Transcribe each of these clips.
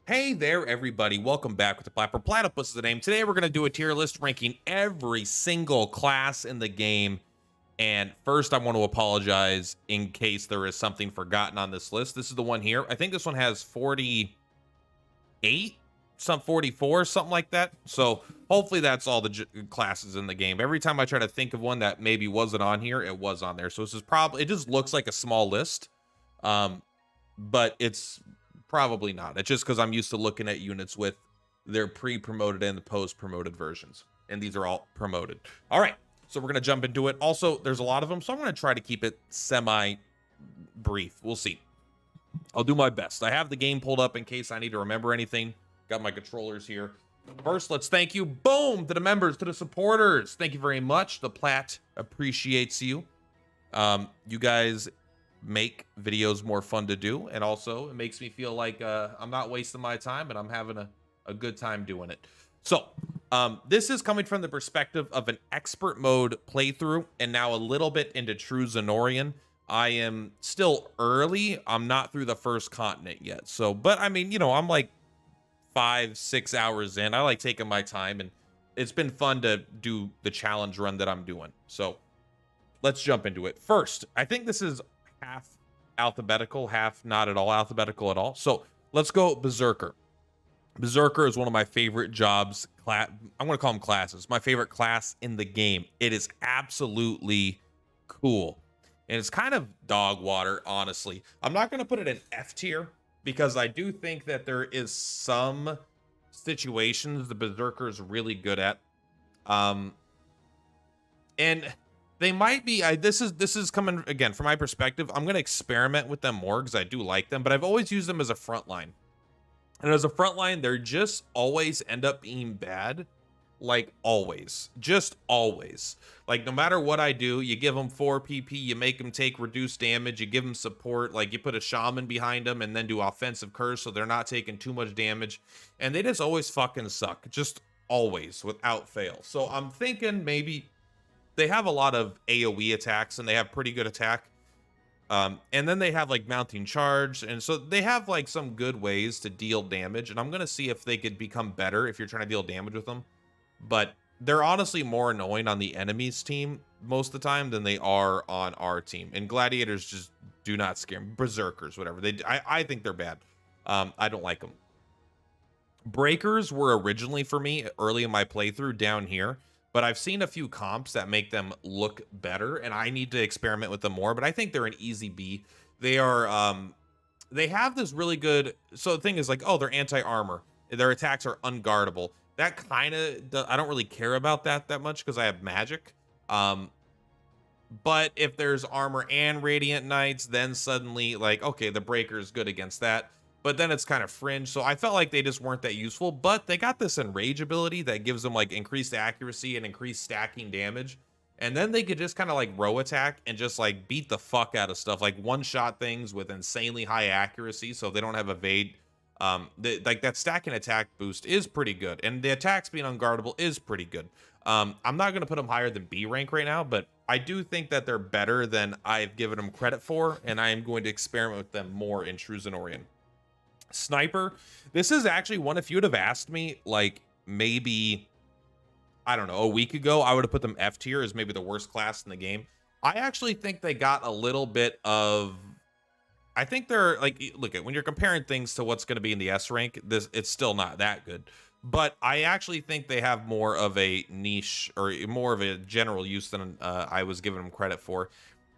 Hey there, everybody. Welcome back with the Plat. Purplatypus is the name. Today, we're going to do a tier list ranking every single class in the game. And first, I want to apologize in case there is something forgotten on this list. This is the one here. I think this one has 48, some 44, something like that. So hopefully that's all the classes in the game. Every time I try to think of one that maybe wasn't on here, it was on there. So this is probably, it just looks like a small list. But it's probably not. It's just because I'm used to looking at units with their pre-promoted and the post-promoted versions. And these are all promoted. All right. So we're going to jump into it. Also, there's a lot of them, so I'm going to try to keep it semi-brief. We'll see. I'll do my best. I have the game pulled up in case I need to remember anything. Got my controllers here. First, let's thank you, boom, to the members, to the supporters. Thank you very much. The Plat appreciates you. You guys make videos more fun to do, and also it makes me feel like I'm not wasting my time and I'm having a good time doing it. So this is coming from the perspective of an expert mode playthrough and now a little bit into true Zenorian. I am still early. I'm not through the first continent yet, so but I mean, you know, I'm like 5-6 hours in. I like taking my time, and it's been fun to do the challenge run that I'm doing. So let's jump into it. First, I think this is half alphabetical, half not at all alphabetical at all. So let's go Berserker. Berserker is one of my favorite jobs. I'm going to call them classes. My favorite class in the game. It is absolutely cool. And it's kind of dog water, honestly. I'm not going to put it in F tier because I do think that there is some situations the Berserker is really good at. And they might be, this is coming again from my perspective. I'm going to experiment with them more because I do like them, but I've always used them as a front line. And as a front line, they're just always end up being bad. Like always, just always. Like no matter what I do, you give them 4 PP, you make them take reduced damage, you give them support, like you put a shaman behind them and then do offensive curse so they're not taking too much damage. And they just always fucking suck. Just always, without fail. So I'm thinking maybe they have a lot of AoE attacks and they have pretty good attack. And then they have like mounting charge. And so they have like some good ways to deal damage. And I'm going to see if they could become better if you're trying to deal damage with them. But they're honestly more annoying on the enemy's team most of the time than they are on our team. And gladiators just do not scare me. Berserkers, whatever. I think they're bad. I don't like them. Breakers were originally for me early in my playthrough down here. But I've seen a few comps that make them look better, and I need to experiment with them more. But I think they're an easy B. They are, they have this really good. So the thing is, like, oh, they're anti-armor. Their attacks are unguardable. That kind of, I don't really care about that much because I have magic. But if there's armor and radiant knights, then suddenly, like, okay, the breaker is good against that. But then it's kind of fringe. So I felt like they just weren't that useful, but they got this enrage ability that gives them like increased accuracy and increased stacking damage. And then they could just kind of like row attack and just like beat the fuck out of stuff, like one shot things with insanely high accuracy. So they don't have evade. Like that stacking attack boost is pretty good. And the attacks being unguardable is pretty good. I'm not going to put them higher than B rank right now, but I do think that they're better than I've given them credit for. And I am going to experiment with them more in True Zenorian. Sniper, this is actually one, if you would have asked me like maybe I don't know a week ago, I would have put them F tier as maybe the worst class in the game. I actually think they got a little bit of, I think they're like, look at when you're comparing things to what's going to be in the S rank, this it's still not that good, but I actually think they have more of a niche or more of a general use than I was giving them credit for.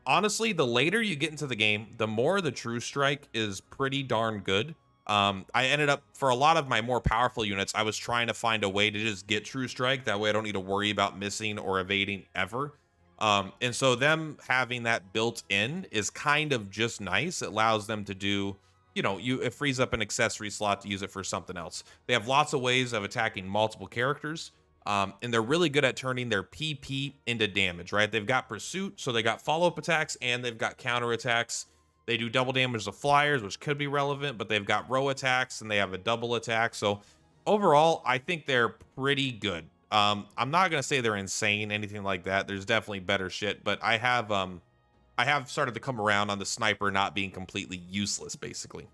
Honestly, the later you get into the game, the more the True Strike is pretty darn good. I ended up, for a lot of my more powerful units, I was trying to find a way to just get True Strike. That way I don't need to worry about missing or evading ever. And so them having that built in is kind of just nice. It allows them to do, you know, it frees up an accessory slot to use it for something else. They have lots of ways of attacking multiple characters. And they're really good at turning their PP into damage, right? They've got pursuit, so they got follow-up attacks, and they've got counter attacks. They do double damage to flyers, which could be relevant, but they've got row attacks and they have a double attack. So overall, I think they're pretty good. I'm not going to say they're insane, anything like that. There's definitely better shit, but I have started to come around on the sniper not being completely useless, basically.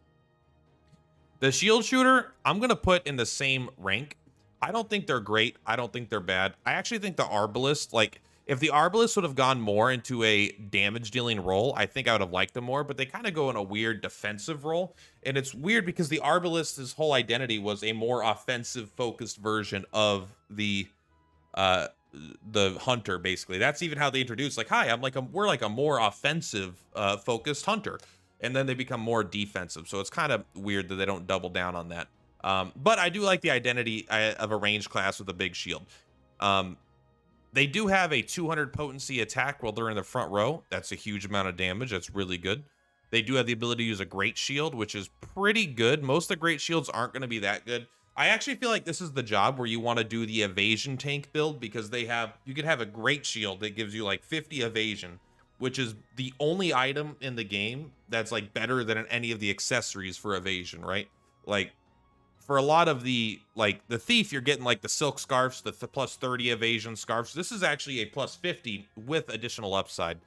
The shield shooter, I'm going to put in the same rank. I don't think they're great. I don't think they're bad. I actually think the Arbalist, like, if the Arbalist would have gone more into a damage dealing role, I think I would have liked them more, but they kind of go in a weird defensive role. And it's weird because the Arbalist's whole identity was a more offensive focused version of the hunter, basically. That's even how they introduced, like, hi, we're like a more offensive focused hunter. And then they become more defensive. So it's kind of weird that they don't double down on that. But I do like the identity of a ranged class with a big shield. They do have a 200 potency attack while they're in the front row. That's a huge amount of damage. That's really good. They do have the ability to use a great shield, which is pretty good. Most of the great shields aren't going to be that good. I actually feel like this is the job where you want to do the evasion tank build, because you could have a great shield that gives you like 50 evasion, which is the only item in the game that's like better than any of the accessories for evasion, right? Like, for a lot of the thief, you're getting like the silk scarves, the plus 30 evasion scarves. This is actually a plus 50 with additional upside.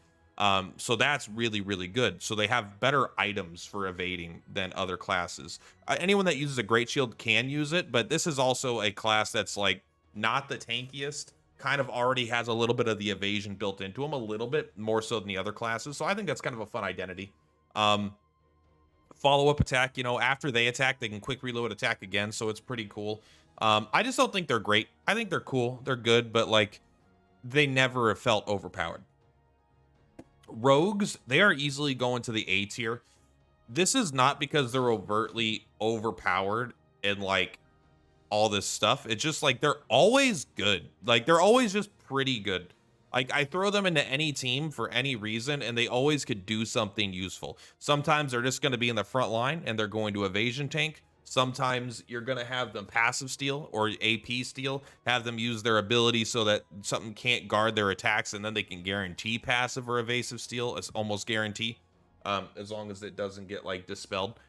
So that's really, really good. So they have better items for evading than other classes. Anyone that uses a great shield can use it, but this is also a class that's like not the tankiest, kind of already has a little bit of the evasion built into them, a little bit more so than the other classes. So I think that's kind of a fun identity. Follow-up attack, you know, after they attack, they can quick reload attack again, so it's pretty cool. I just don't think they're great. I think they're cool, they're good, but like, they never have felt overpowered. Rogues, they are easily going to the A tier. This is not because they're overtly overpowered and like all this stuff. It's just like they're always good. Like, they're always just pretty good. Like, I throw them into any team for any reason, and they always could do something useful. Sometimes they're just going to be in the front line, and they're going to evasion tank. Sometimes you're going to have them passive steal or AP steal, have them use their ability so that something can't guard their attacks, and then they can guarantee passive or evasive steal. It's almost guarantee, as long as it doesn't get, like, dispelled.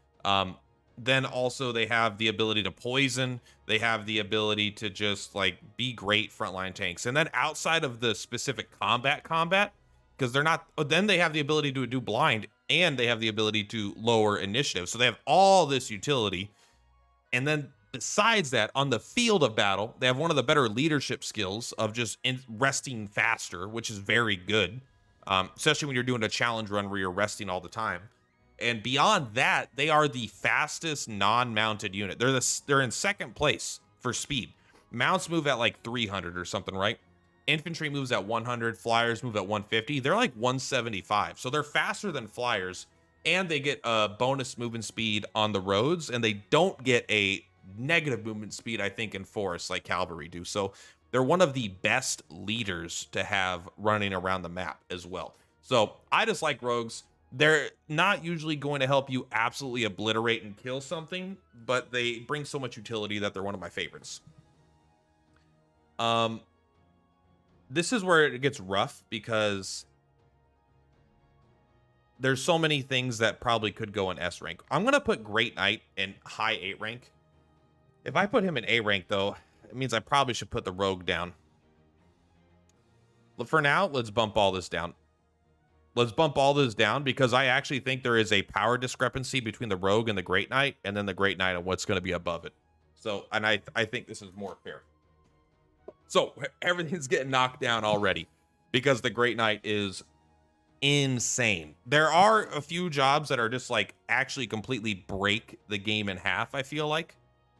Then also they have the ability to poison. They have the ability to just like be great frontline tanks. And then outside of the specific combat, because they're not, then they have the ability to do blind, and they have the ability to lower initiative. So they have all this utility. And then besides that, on the field of battle, they have one of the better leadership skills of just resting faster, which is very good. Especially when you're doing a challenge run where you're resting all the time. And beyond that, they are the fastest non-mounted unit. They're in second place for speed. Mounts move at like 300 or something, right? Infantry moves at 100. Flyers move at 150. They're like 175. So they're faster than flyers, and they get a bonus movement speed on the roads, and they don't get a negative movement speed, I think, in forests like Cavalry do. So they're one of the best leaders to have running around the map as well. So I just like rogues. They're not usually going to help you absolutely obliterate and kill something, but they bring so much utility that they're one of my favorites. This is where it gets rough, because there's so many things that probably could go in S rank. I'm going to put Great Knight in high A rank. If I put him in A rank, though, it means I probably should put the Rogue down. But for now, let's bump all this down. Let's bump all this down, because I actually think there is a power discrepancy between the Rogue and the Great Knight, and then the Great Knight and what's going to be above it. So, and I think this is more fair. So everything's getting knocked down already because the Great Knight is insane. There are a few jobs that are just like actually completely break the game in half, I feel like.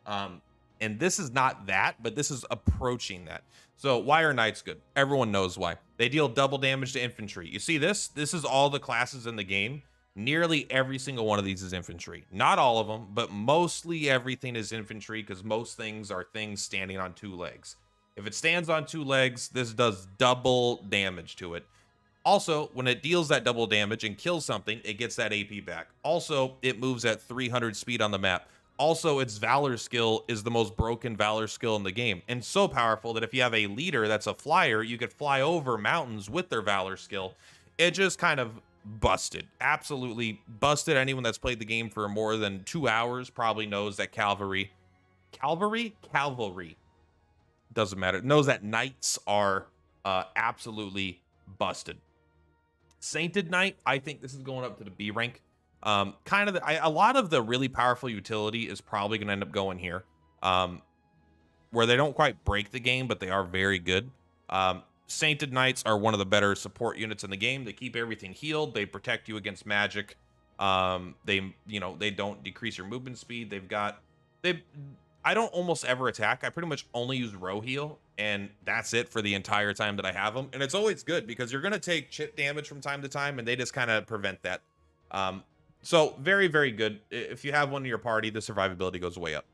And this is not that, but this is approaching that. So why are Knights good? Everyone knows why. They deal double damage to infantry. You see this? This is all the classes in the game. Nearly every single one of these is infantry. Not all of them, but mostly everything is infantry, because most things are things standing on two legs. If it stands on two legs, this does double damage to it. Also, when it deals that double damage and kills something, it gets that AP back. Also, it moves at 300 speed on the map. Also, its Valor skill is the most broken Valor skill in the game, and so powerful that if you have a leader that's a flyer, you could fly over mountains with their Valor skill. It just kind of busted. Absolutely busted. Anyone that's played the game for more than 2 hours probably knows that Cavalry, doesn't matter, knows that Knights are absolutely busted. Sainted Knight, I think this is going up to the B rank. Kind of a lot of the really powerful utility is probably going to end up going here, where they don't quite break the game, but they are very good. Sainted Knights are one of the better support units in the game. They keep everything healed. They protect you against magic. They don't decrease your movement speed. I don't almost ever attack. I pretty much only use row heal, and that's it for the entire time that I have them. And it's always good because you're going to take chip damage from time to time, and they just kind of prevent that. So very, very good. If you have one in your party, the survivability goes way up.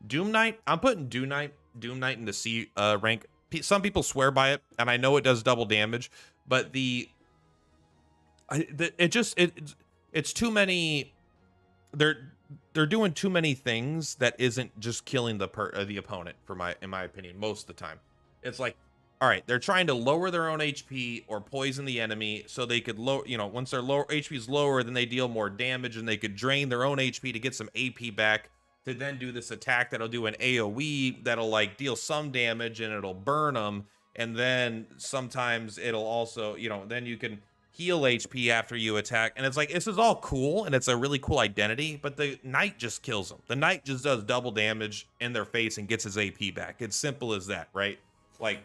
Doom Knight, I'm putting Doom Knight into C rank. Some people swear by it, and I know it does double damage, but it's too many. They're doing too many things that isn't just killing the opponent, in my opinion, most of the time. It's like, all right, they're trying to lower their own HP or poison the enemy so they could once their HP is lower, then they deal more damage, and they could drain their own HP to get some AP back to then do this attack that'll do an AoE that'll like deal some damage and it'll burn them, and then sometimes it'll also, then you can heal HP after you attack. And it's like, this is all cool, and it's a really cool identity, but the knight just kills them. The knight just does double damage in their face and gets his AP back. It's simple as that, right? Like,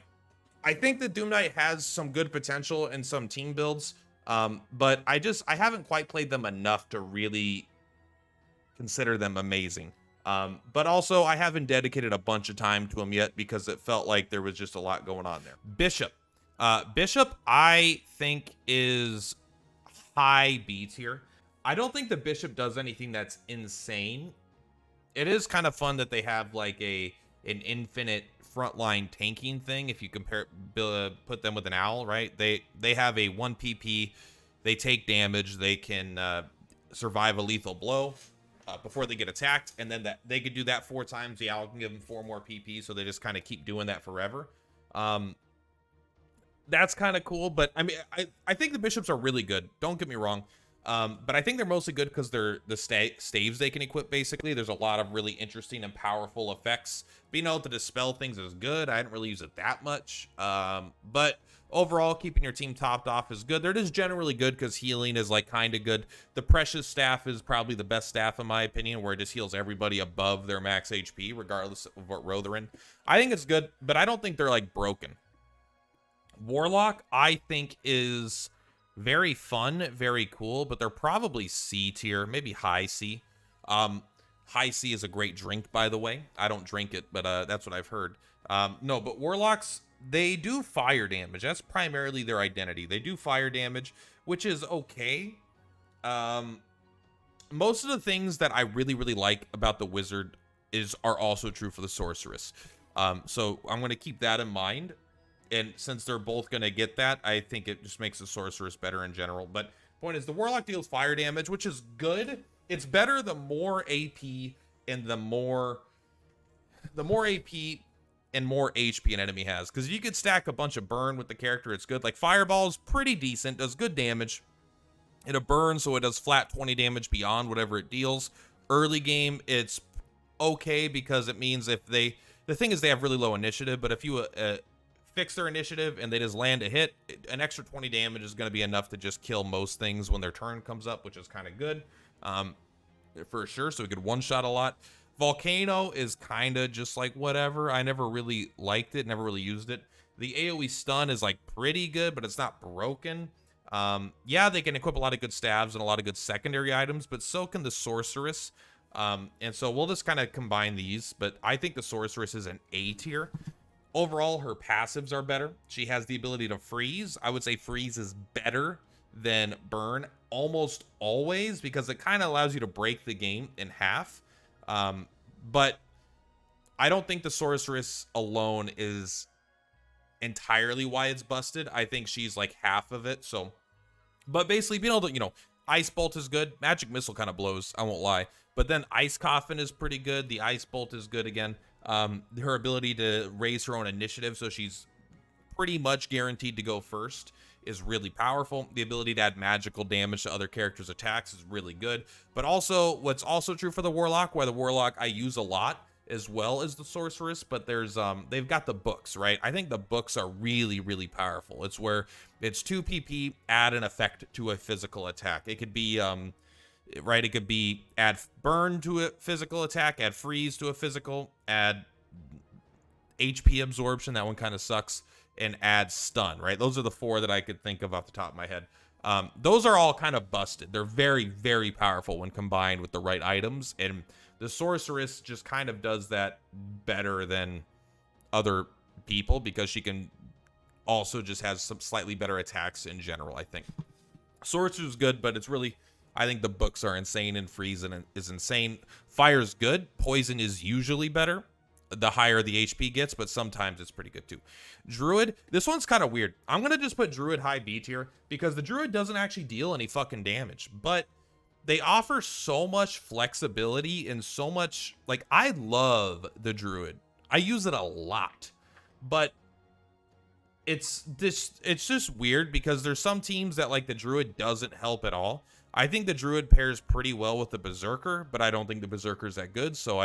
I think that Doom Knight has some good potential in some team builds, but I haven't quite played them enough to really consider them amazing. But also, I haven't dedicated a bunch of time to them yet because it felt like there was just a lot going on there. Bishop. Bishop, I think, is high B tier. I don't think the Bishop does anything that's insane. It is kind of fun that they have like an infinite frontline tanking thing. If you put them with an owl, right? They have a 1 PP. They take damage. They can survive a lethal blow before they get attacked, and then they could do that 4 times. The owl can give them 4 more PP, so they just kind of keep doing that forever. That's kind of cool, but I mean, I think the bishops are really good. Don't get me wrong. But I think they're mostly good because they're the staves they can equip, basically. There's a lot of really interesting and powerful effects. Being able to dispel things is good. I didn't really use it that much. But overall, keeping your team topped off is good. They're just generally good because healing is like kind of good. The Precious Staff is probably the best staff in my opinion, where it just heals everybody above their max HP, regardless of what row they're in. I think it's good, but I don't think they're like broken. Warlock, I think, is very fun, very cool, but they're probably C tier, maybe high C. High C is a great drink, by the way. I don't drink it, but that's what I've heard. No, but Warlocks, they do fire damage. That's primarily their identity. They do fire damage, which is okay. Most of the things that I really, really like about the Wizard are also true for the Sorceress. So I'm going to keep that in mind. And since they're both going to get that, I think it just makes the Sorceress better in general. But point is, the Warlock deals fire damage, which is good. It's better the more AP and the more AP and more HP an enemy has. Because if you could stack a bunch of burn with the character, it's good. Like Fireball is pretty decent, does good damage. It'll burn, so it does flat 20 damage beyond whatever it deals. Early game, it's okay because it means the thing is they have really low initiative, but if you fix their initiative and they just land a hit, an extra 20 damage is going to be enough to just kill most things when their turn comes up, which is kind of good for sure. So we could one-shot a lot. Volcano is kind of just like whatever. I never really liked it, never really used it. The AoE stun is like pretty good, but it's not broken. Yeah, they can equip a lot of good stabs and a lot of good secondary items, but so can the Sorceress. And so we'll just kind of combine these, but I think the Sorceress is an A tier. Overall, her passives are better. She has the ability to freeze. I would say freeze is better than burn almost always because it kind of allows you to break the game in half. But I don't think the Sorceress alone is entirely why it's busted. I think she's like half of it. So, but basically being able to, Ice Bolt is good. Magic Missile kind of blows, I won't lie. But then Ice Coffin is pretty good. The Ice Bolt is good again. Her ability to raise her own initiative, so she's pretty much guaranteed to go first, is really powerful. The ability to add magical damage to other characters' attacks is really good. But also, what's also true for the Warlock, where the Warlock I use a lot as well as the Sorceress, but there's they've got the books, right? I think the books are really, really powerful. It's where it's 2 PP, add an effect to a physical attack. It could be right? It could be add burn to a physical attack, add freeze to a physical, add HP absorption. That one kind of sucks. And add stun, right? Those are the 4 that I could think of off the top of my head. Those are all kind of busted. They're very, very powerful when combined with the right items. And the Sorceress just kind of does that better than other people because she can also just has some slightly better attacks in general, I think. Sorceress is good, but it's really, I think the books are insane, and freeze is insane. Fire's good. Poison is usually better the higher the HP gets, but sometimes it's pretty good too. Druid, this one's kind of weird. I'm going to just put Druid high B tier because the Druid doesn't actually deal any fucking damage, but they offer so much flexibility and so much, like, I love the Druid. I use it a lot, but it's just weird because there's some teams that like the Druid doesn't help at all. I think the Druid pairs pretty well with the Berserker, but I don't think the Berserker is that good. So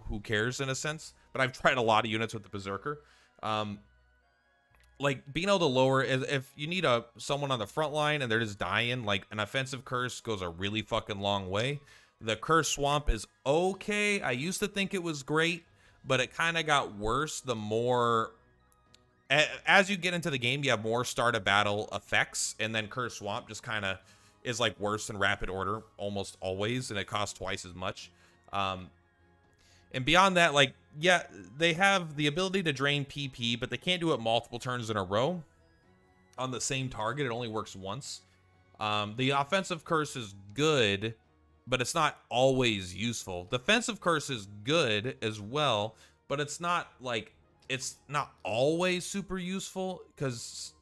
who cares in a sense? But I've tried a lot of units with the Berserker. Like being able to lower, if you need someone on the front line and they're just dying, like an offensive curse goes a really fucking long way. The curse swamp is okay. I used to think it was great, but it kind of got worse the more, as you get into the game, you have more start of battle effects, and then curse swamp just kind of is like worse than rapid order almost always, and it costs twice as much. And beyond that, like, yeah, they have the ability to drain PP, but they can't do it multiple turns in a row on the same target. It only works once. The offensive curse is good, but it's not always useful. Defensive curse is good as well, but it's not always super useful because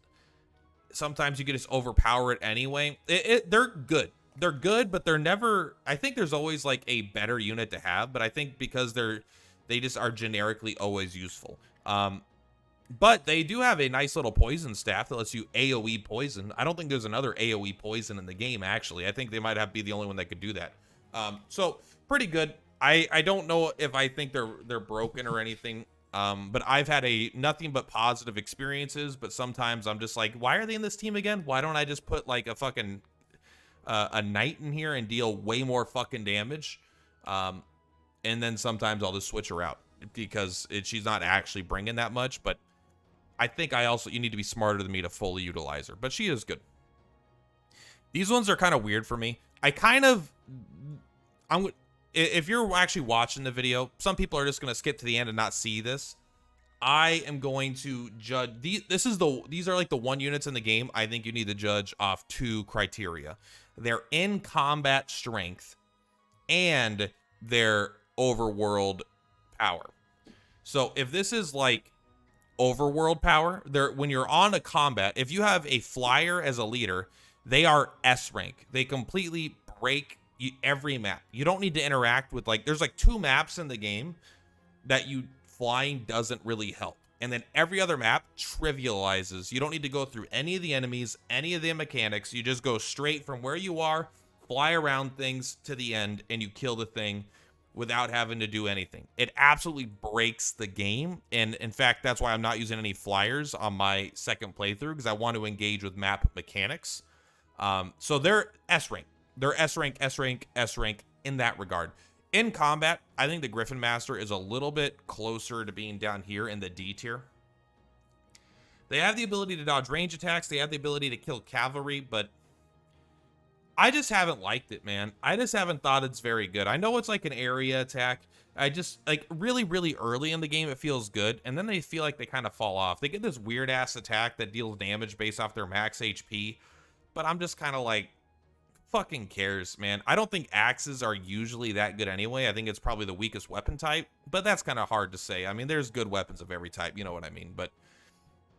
sometimes you can just overpower it anyway. They're good. They're good, but they're never, I think there's always like a better unit to have, but I think because they just are generically always useful. But they do have a nice little poison staff that lets you AoE poison. I don't think there's another AoE poison in the game, actually. I think they might be the only one that could do that. So pretty good. I don't know if I think they're broken or anything. But I've had nothing but positive experiences, but sometimes I'm just like, why are they in this team again? Why don't I just put like a fucking a knight in here and deal way more fucking damage? And then sometimes I'll just switch her out because she's not actually bringing that much, but I think you need to be smarter than me to fully utilize her, but she is good. These ones are kind of weird for me. If you're actually watching the video, some people are just going to skip to the end and not see this. I am going to judge these are like the one units in the game I think you need to judge off 2 criteria. Their in combat strength and their overworld power. So if this is like overworld power, when you're on a combat, if you have a flyer as a leader, they are S rank. They completely break every map. You don't need to interact with, like, there's like 2 maps in the game that flying doesn't really help, and then every other map trivializes. You don't need to go through any of the enemies, any of the mechanics. You just go straight from where you are, fly around things to the end, and you kill the thing without having to do anything. It absolutely breaks the game, and in fact, that's why I'm not using any flyers on my second playthrough, because I want to engage with map mechanics. So they're S rank. They're S rank, S rank, S rank in that regard. In combat, I think the Griffin Master is a little bit closer to being down here in the D tier. They have the ability to dodge range attacks. They have the ability to kill cavalry, but I just haven't liked it, man. I just haven't thought it's very good. I know it's like an area attack. I just, like, really, really early in the game, it feels good, and then they feel like they kind of fall off. They get this weird-ass attack that deals damage based off their max HP, but I'm just kind of like, fucking cares, man. I don't think axes are usually that good anyway. I think it's probably the weakest weapon type, but that's kind of hard to say. I mean, there's good weapons of every type, you know what I mean? But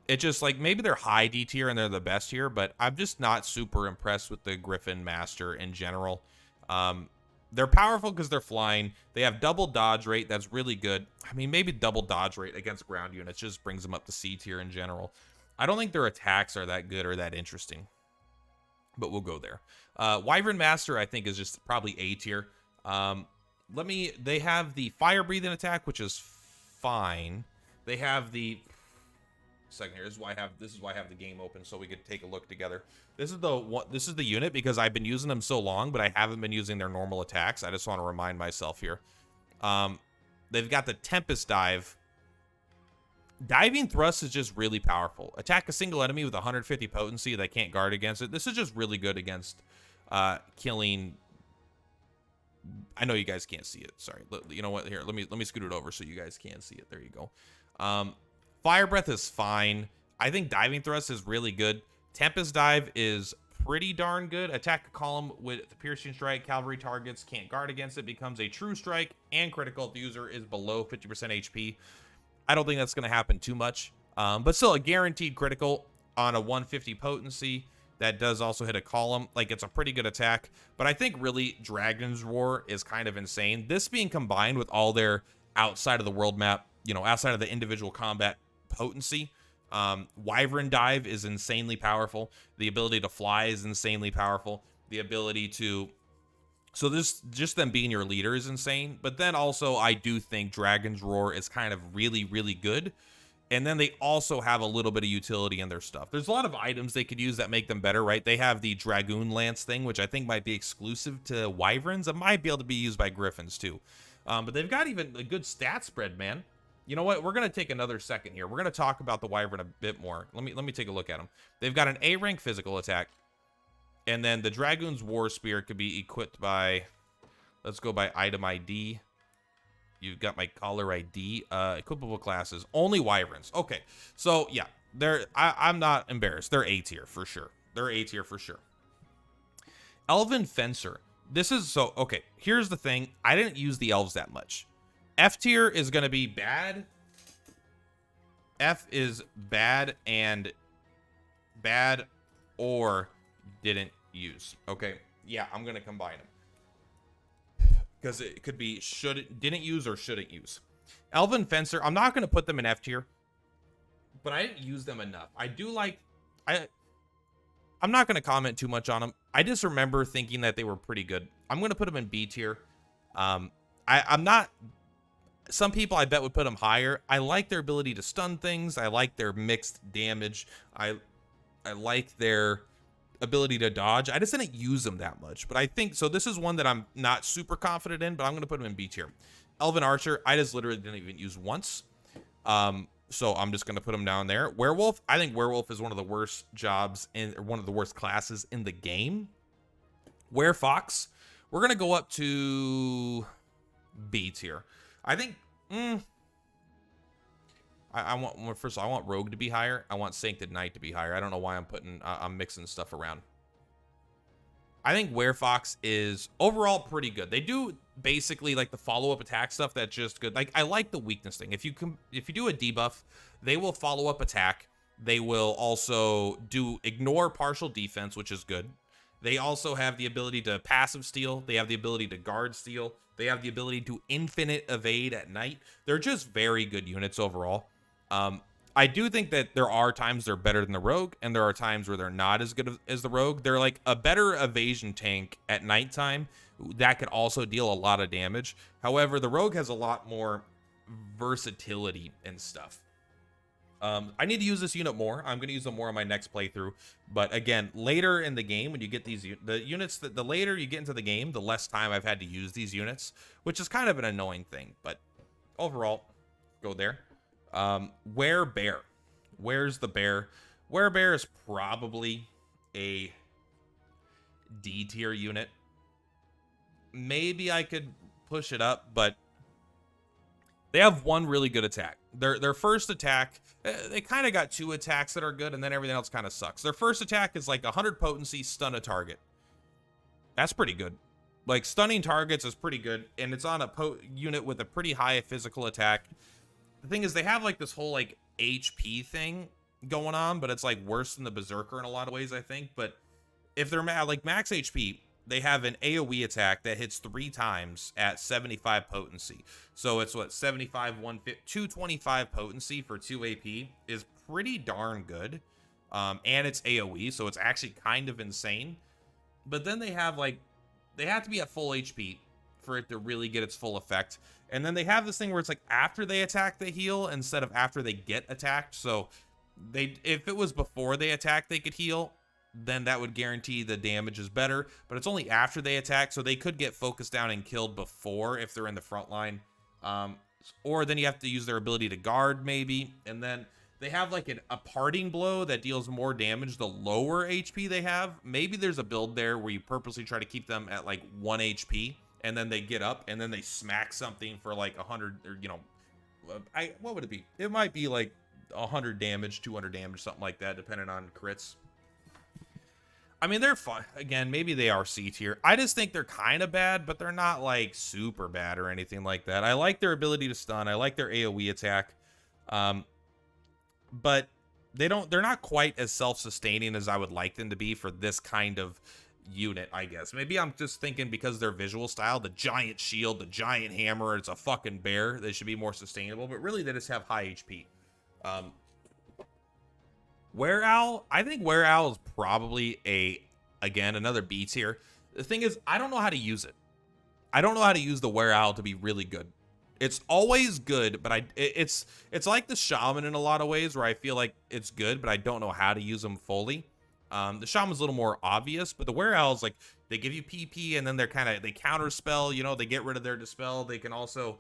it's just like, maybe they're high D tier and they're the best here, but I'm just not super impressed with the Griffin Master in general. They're powerful because they're flying. They have double dodge rate. That's really good. I mean, maybe double dodge rate against ground units just brings them up to C tier in general. I don't think their attacks are that good or that interesting, but we'll go there. Wyvern Master, I think, is just probably A tier. They have the fire breathing attack, which is fine. They have the second here. This is why I have the game open so we could take a look together. This is the unit because I've been using them so long, but I haven't been using their normal attacks. I just want to remind myself here. They've got the Tempest Dive. Diving Thrust is just really powerful. Attack a single enemy with 150 potency that can't guard against it. This is just really good against killing. I know you guys can't see it. Sorry. You know what? Here, let me scoot it over so you guys can see it. There you go. Fire Breath is fine. I think Diving Thrust is really good. Tempest Dive is pretty darn good. Attack a column with the Piercing Strike. Cavalry targets can't guard against it. Becomes a true strike and critical if the user is below 50% HP. I don't think that's going to happen too much. But still a guaranteed critical on a 150 potency. That does also hit a column. Like, it's a pretty good attack. But I think really Dragon's Roar is kind of insane. This being combined with all their outside of the world map, you know, outside of the individual combat potency. Wyvern Dive is insanely powerful. The ability to fly is insanely powerful. The ability to... So this, just them being your leader is insane. But then also, I do think Dragon's Roar is kind of really, really good. And then they also have a little bit of utility in their stuff. There's a lot of items they could use that make them better, right? They have the Dragoon Lance thing, which I think might be exclusive to Wyverns. It might be able to be used by Griffins too. But they've got even a good stat spread, man. You know what? We're going to take another second here. We're going to talk about the Wyvern a bit more. Let me take a look at them. They've got an A rank physical attack. And then the Dragoon's War Spear could be equipped by... Let's go by item ID. You've got my collar ID. Equipable classes. Only Wyverns. Okay. So, yeah. I'm not embarrassed. They're A tier for sure. They're A tier for sure. Elven Fencer. This is... So, okay. Here's the thing. I didn't use the elves that much. F tier is going to be bad. F is bad and bad or didn't use. Okay. Yeah, I'm going to combine them. Because it could be didn't use or shouldn't use. Elven Fencer, I'm not going to put them in F tier, but I didn't use them enough. I do like, I'm not going to comment too much on them. I just remember thinking that they were pretty good. I'm going to put them in B tier. I'm not, some people I bet would put them higher. I like their ability to stun things. I like their mixed damage. I like their ability to dodge. I just didn't use them that much, but I think so. This is one that I'm not super confident in, but I'm going to put them in B tier. Elven Archer, I just literally didn't even use once. So I'm just going to put them down there. Werewolf, I think Werewolf is one of the worst jobs or one of the worst classes in the game. Werefox, we're going to go up to B tier. I think, I want, first of all, I want Rogue to be higher. I want Sancted Knight to be higher. I don't know why I'm mixing stuff around. I think Werefox is overall pretty good. They do basically like the follow-up attack stuff that's just good. Like, I like the weakness thing. If you do a debuff, they will follow up attack. They will also ignore partial defense, which is good. They also have the ability to passive steal. They have the ability to guard steal. They have the ability to infinite evade at night. They're just very good units overall. I do think that there are times they're better than the Rogue, and there are times where they're not as good as the Rogue. They're like a better evasion tank at nighttime that could also deal a lot of damage. However, the Rogue has a lot more versatility and stuff. I need to use this unit more. I'm going to use them more on my next playthrough. But again, later in the game, when you get these units, the later you get into the game, the less time I've had to use these units, which is kind of an annoying thing. But overall, go there. Werebear. Where's the bear? Werebear is probably a D tier unit. Maybe I could push it up, but they have one really good attack. Their first attack, they kind of got two attacks that are good, and then everything else kind of sucks. Their first attack is like 100 potency, stun a target. That's pretty good. Like, stunning targets is pretty good, and it's on a unit with a pretty high physical attack. The thing is, they have like this whole like HP thing going on, but it's like worse than the Berserker in a lot of ways, I think. But if they're like max HP, they have an AoE attack that hits 3 times at 75 potency. So it's what, 75, 150, 225 potency for 2 AP is pretty darn good. And it's AoE, so it's actually kind of insane. But then they have like, they have to be at full HP for it to really get its full effect. And then they have this thing where it's like after they attack, they heal instead of after they get attacked. So if it was before they attack, they could heal, then that would guarantee the damage is better. But it's only after they attack, so they could get focused down and killed before if they're in the front line. Or then you have to use their ability to guard maybe, and then they have like a parting blow that deals more damage the lower HP they have. Maybe there's a build there where you purposely try to keep them at like 1 HP, and then they get up and then they smack something for like 100, or what would it be? It might be like 100 damage, 200 damage, something like that, depending on crits. I mean, they're fun. Again, maybe they are C tier. I just think they're kind of bad, but they're not like super bad or anything like that. I like their ability to stun. I like their AoE attack. But they're not quite as self-sustaining as I would like them to be for this kind of unit, I guess. Maybe I'm just thinking because their visual style, the giant shield, the giant hammer, it's a fucking bear, they should be more sustainable, but really they just have high HP. Wereowl, I think Wereowl is probably again, another B tier. The thing is, I don't know how to use it. I don't know how to use the Wereowl to be really good. It's always good, but it's like the Shaman in a lot of ways, where I feel like it's good, but I don't know how to use them fully. The Shaman's a little more obvious, but the Wereowls, like, they give you PP, and then they counterspell, they get rid of their dispel. They can also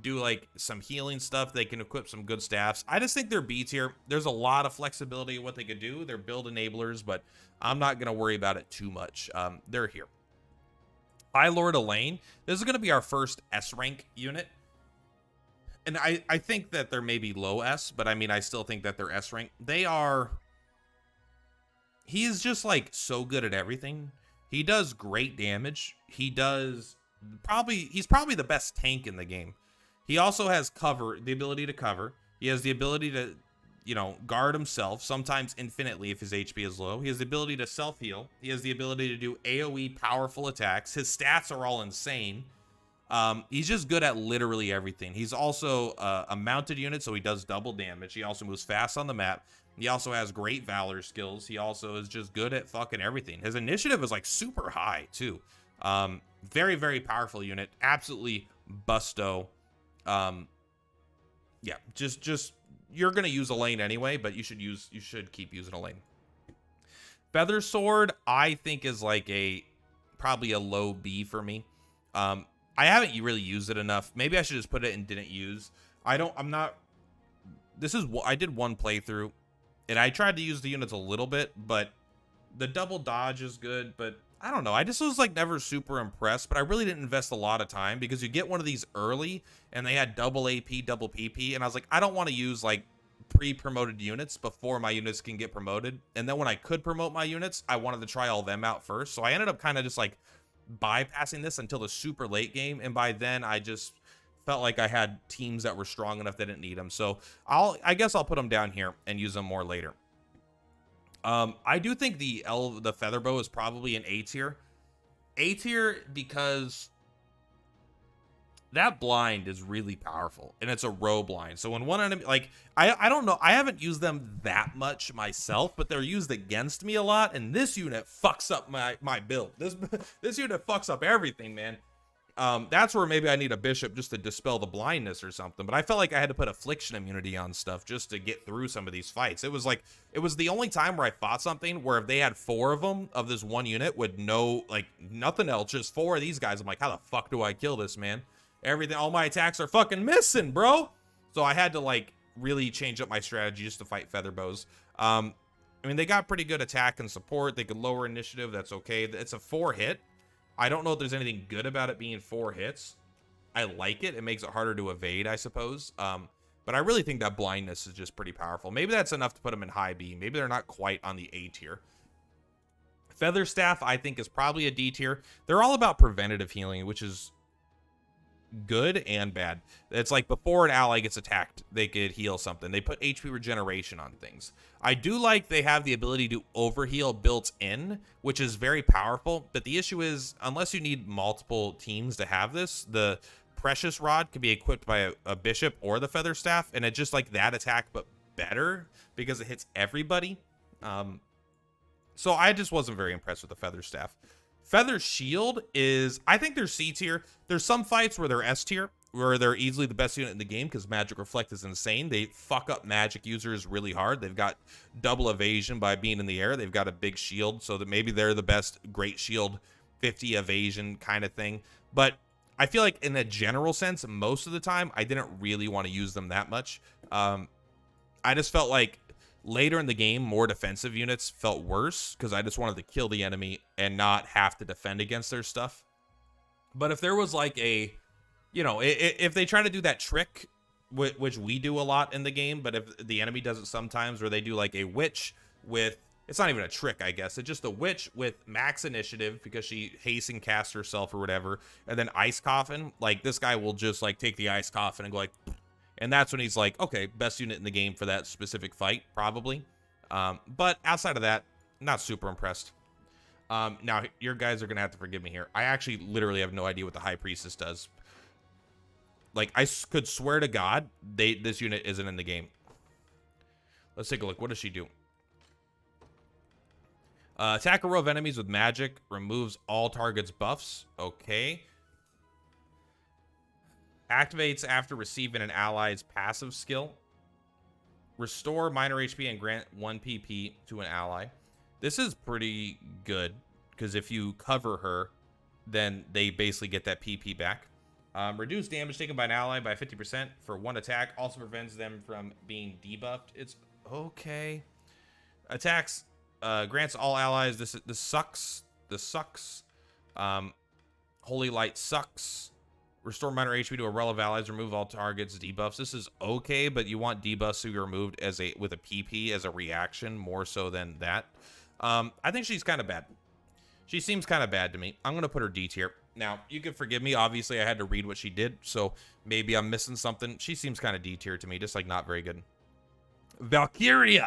do like some healing stuff. They can equip some good staffs. I just think they're B tier. There's a lot of flexibility in what they could do. They're build enablers, but I'm not going to worry about it too much. They're here. High Lord Elaine. This is going to be our first S rank unit. And I think that they're maybe low S, but I mean, I still think that they're S rank. He is just like so good at everything. He does great damage. He's probably the best tank in the game. He also has the ability to cover. He has the ability to, guard himself, sometimes infinitely if his HP is low. He has the ability to self-heal. He has the ability to do AoE powerful attacks. His stats are all insane. He's just good at literally everything. He's also a mounted unit, so he does double damage. He also moves fast on the map. He also has great Valor skills. He also is just good at fucking everything. His initiative is like super high too. Very, very powerful unit. Absolutely busto. Yeah, just you're gonna use Elaine anyway, but you should keep using Elaine. Feather Sword, I think, is like probably a low B for me. I haven't really used it enough. Maybe I should just put it in didn't use. I did one playthrough, and I tried to use the units a little bit, but the double dodge is good, but I don't know. I just was like never super impressed, but I really didn't invest a lot of time because you get one of these early and they had double AP, double PP. And I was like, I don't want to use like pre-promoted units before my units can get promoted. And then when I could promote my units, I wanted to try all them out first. So I ended up kind of just like bypassing this until the super late game. And by then I just felt like I had teams that were strong enough that didn't need them. So I guess I'll put them down here and use them more later. I do think the Featherbow is probably an A tier. A tier because that blind is really powerful, and it's a row blind. So when one enemy, like, I don't know, I haven't used them that much myself, but they're used against me a lot, and this unit fucks up my build. This unit fucks up everything, man. That's where maybe I need a bishop just to dispel the blindness or something. But I felt like I had to put affliction immunity on stuff just to get through some of these fights. It was the only time where I fought something where if they had 4 of them of this one unit with nothing else, just 4 of these guys, I'm like, how the fuck do I kill this, man? All my attacks are fucking missing, bro. So I had to like really change up my strategy just to fight Featherbows. I mean, they got pretty good attack and support. They could lower initiative. That's okay. It's a 4 hit. I don't know if there's anything good about it being 4 hits. I like it. It makes it harder to evade, I suppose. But I really think that blindness is just pretty powerful. Maybe that's enough to put them in high B. Maybe they're not quite on the A tier. Featherstaff, I think, is probably a D tier. They're all about preventative healing, which is good and bad. It's like before an ally gets attacked, they could heal something. They put HP regeneration on things. I do like they have the ability to overheal built in, which is very powerful. But the issue is, unless you need multiple teams to have this, the Precious Rod can be equipped by a bishop or the Feather Staff, and it's just like that attack, but better because it hits everybody. So I just wasn't very impressed with the Feather Staff. Feather Shield is, I think they're C tier. There's some fights where they're S tier. where they're easily the best unit in the game because Magic Reflect is insane. They fuck up magic users really hard. They've got double evasion by being in the air. They've got a big shield, so that maybe they're the best Great Shield 50 evasion kind of thing. But I feel like in a general sense, most of the time, I didn't really want to use them that much. I just felt like later in the game, more defensive units felt worse because I just wanted to kill the enemy and not have to defend against their stuff. But if there was like a, you know, if they try to do that trick, which we do a lot in the game, but if the enemy does it sometimes, where they do like a witch with, it's not even a trick, I guess. It's just a witch with max initiative because she hasten casts herself or whatever, and then Ice Coffin. Like, this guy will just like take the Ice Coffin and go like, and that's when he's like, okay, best unit in the game for that specific fight, probably. But outside of that, not super impressed. Now, your guys are going to have to forgive me here. I actually literally have no idea what the High Priestess does. Like, I could swear to God, this unit isn't in the game. Let's take a look. What does she do? Attack a row of enemies with magic. Removes all targets' buffs. Okay. Activates after receiving an ally's passive skill. Restore minor HP and grant 1 PP to an ally. This is pretty good, because if you cover her, then they basically get that PP back. Reduce damage taken by an ally by 50% for 1 attack. Also prevents them from being debuffed. It's okay. Attacks, grants all allies. This sucks. This sucks. Holy Light sucks. Restore minor HP to a row of allies. Remove all targets debuffs. This is okay, but you want debuffs to be removed with a PP as a reaction more so than that. I think she's kind of bad. She seems kind of bad to me. I'm going to put her D tier. Now, you can forgive me. Obviously, I had to read what she did, so maybe I'm missing something. She seems kind of D tier to me, just like not very good. Valkyrie!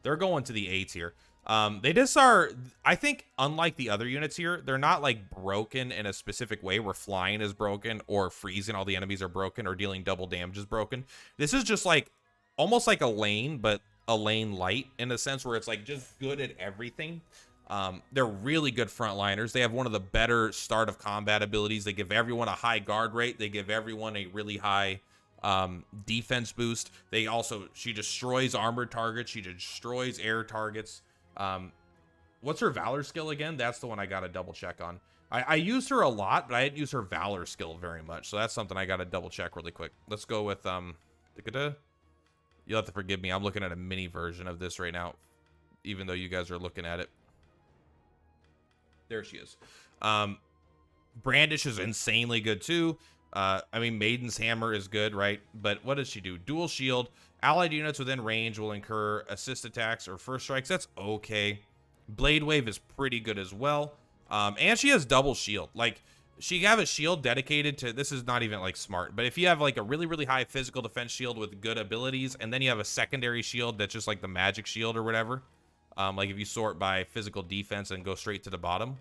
They're going to the A tier. They just are, I think, unlike the other units here, they're not like broken in a specific way where flying is broken or freezing all the enemies are broken or dealing double damage is broken. This is just like almost like a lane, but a lane light in a sense where it's like just good at everything. They're really good frontliners. They have one of the better start of combat abilities. They give everyone a high guard rate. They give everyone a really high defense boost. She destroys armored targets. She destroys air targets. What's her Valor skill again? That's the one I gotta double check on. I used her a lot, but I didn't use her Valor skill very much. So that's something I gotta double check really quick. Let's go with, you'll have to forgive me. I'm looking at a mini version of this right now, even though you guys are looking at it. There she is. Brandish is insanely good too. I mean, Maiden's Hammer is good, right? But what does she do? Dual shield. Allied units within range will incur assist attacks or first strikes. That's okay. Blade Wave is pretty good as well. And she has double shield. Like, she have a shield dedicated to, this is not even like smart, but if you have like a really, really high physical defense shield with good abilities, and then you have a secondary shield that's just like the magic shield or whatever, like if you sort by physical defense and go straight to the bottom,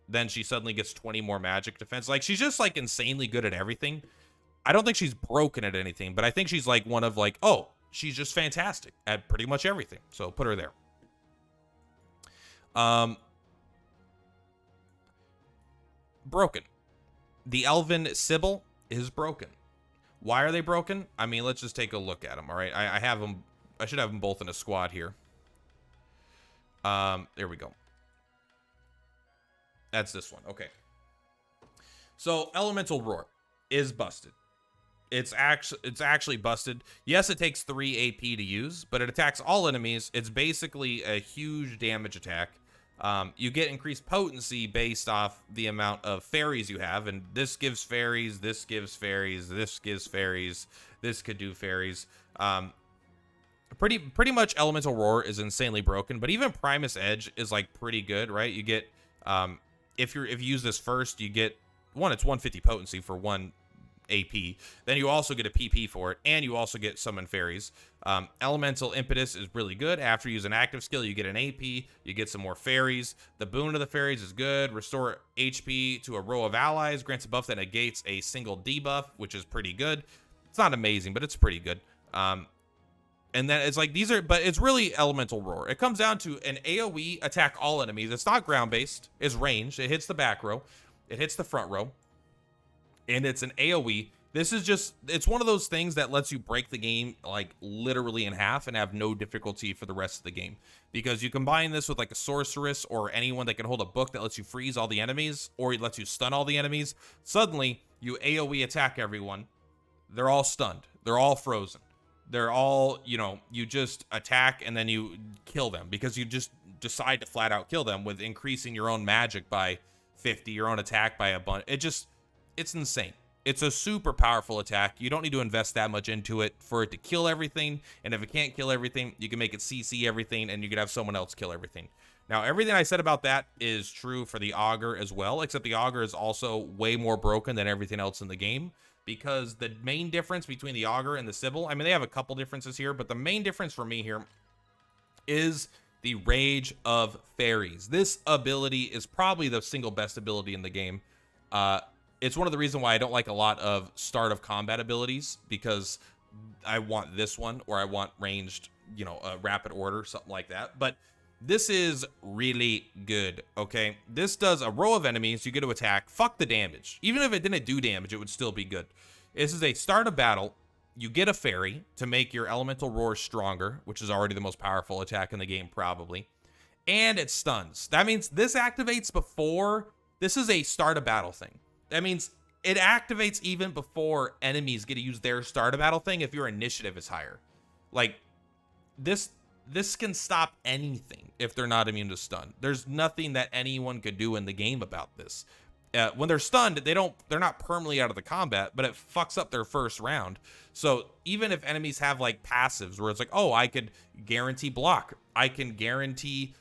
then she suddenly gets 20 more magic defense. Like, she's just like insanely good at everything. I don't think she's broken at anything, but I think she's like one of like, oh, she's just fantastic at pretty much everything. So put her there. Broken. The Elven Sybil is broken. Why are they broken? I mean, let's just take a look at them. All right, I have them. I should have them both in a squad here. There we go. That's this one. Okay. So Elemental Roar is busted. It's actually busted. Yes, it takes 3 AP to use, but it attacks all enemies. It's basically a huge damage attack. You get increased potency based off the amount of fairies you have, and this gives fairies, this gives fairies, this gives fairies, this could do fairies. Pretty much Elemental Roar is insanely broken, but even Primus Edge is like pretty good, right? You get if you use this first, you get one, it's 150 potency for 1 AP. Then you also get a PP for it, and you also get Summon Fairies. Elemental Impetus is really good. After you use an active skill, you get an AP, you get some more fairies. The boon of the fairies is good. Restore HP to a row of allies. Grants a buff that negates a single debuff, which is pretty good. It's not amazing, but it's pretty good. And then it's like, but it's really Elemental Roar. It comes down to an AoE attack all enemies. It's not ground-based. It's ranged. It hits the back row. It hits the front row. and it's an AoE. This is just, it's one of those things that lets you break the game like literally in half and have no difficulty for the rest of the game. Because you combine this with like a sorceress or anyone that can hold a book that lets you freeze all the enemies, or it lets you stun all the enemies. Suddenly, you AoE attack everyone. They're all stunned. They're all frozen. They're all, you know, you just attack and then you kill them because you just decide to flat out kill them with increasing your own magic by 50, your own attack by a bunch. It's insane. It's a super powerful attack. You don't need to invest that much into it for it to kill everything. And if it can't kill everything, you can make it CC everything and you can have someone else kill everything. Now, everything I said about that is true for the Augur as well, except the Augur is also way more broken than everything else in the game, because the main difference between the Augur and the Sibyl, I mean, they have a couple differences here, but the main difference for me here is the Rage of Fairies. This ability is probably the single best ability in the game. It's one of the reasons why I don't like a lot of start of combat abilities, because I want this one, or I want ranged, you know, rapid order, something like that. But this is really good, okay? This does a row of enemies. You get to attack. Fuck the damage. Even if it didn't do damage, it would still be good. This is a start of battle. You get a fairy to make your elemental roar stronger, which is already the most powerful attack in the game, probably. And it stuns. That means this activates before. This is a start of battle thing. That means it activates even before enemies get to use their start of battle thing if your initiative is higher. Like, this can stop anything if they're not immune to stun. There's nothing that anyone could do in the game about this. When they're stunned, they're not permanently out of the combat, but it fucks up their first round. So even if enemies have like passives where it's like, oh, I could guarantee block, I can guarantee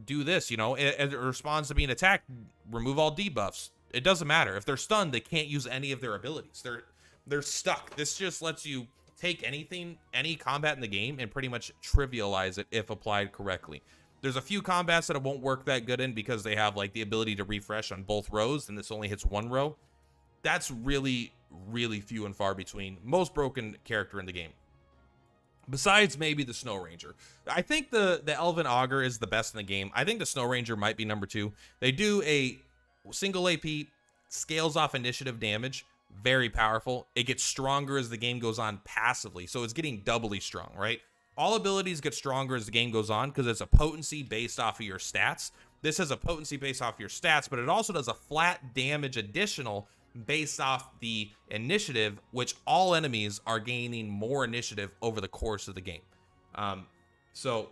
do this, you know, it responds to being attacked, remove all debuffs. It doesn't matter. If they're stunned, they can't use any of their abilities. They're stuck. This just lets you take anything, any combat in the game, and pretty much trivialize it if applied correctly. There's a few combats that it won't work that good in because they have like the ability to refresh on both rows, and this only hits one row. That's really, really few and far between. Most broken character in the game. Besides maybe the Snow Ranger. I think the Elven Augur is the best in the game. I think the Snow Ranger might be number 2. They do a single AP, scales off initiative damage, very powerful. It gets stronger as the game goes on passively, so it's getting doubly strong, right? All abilities get stronger as the game goes on because it's a potency based off of your stats. This has a potency based off your stats, but it also does a flat damage additional based off the initiative, which all enemies are gaining more initiative over the course of the game. So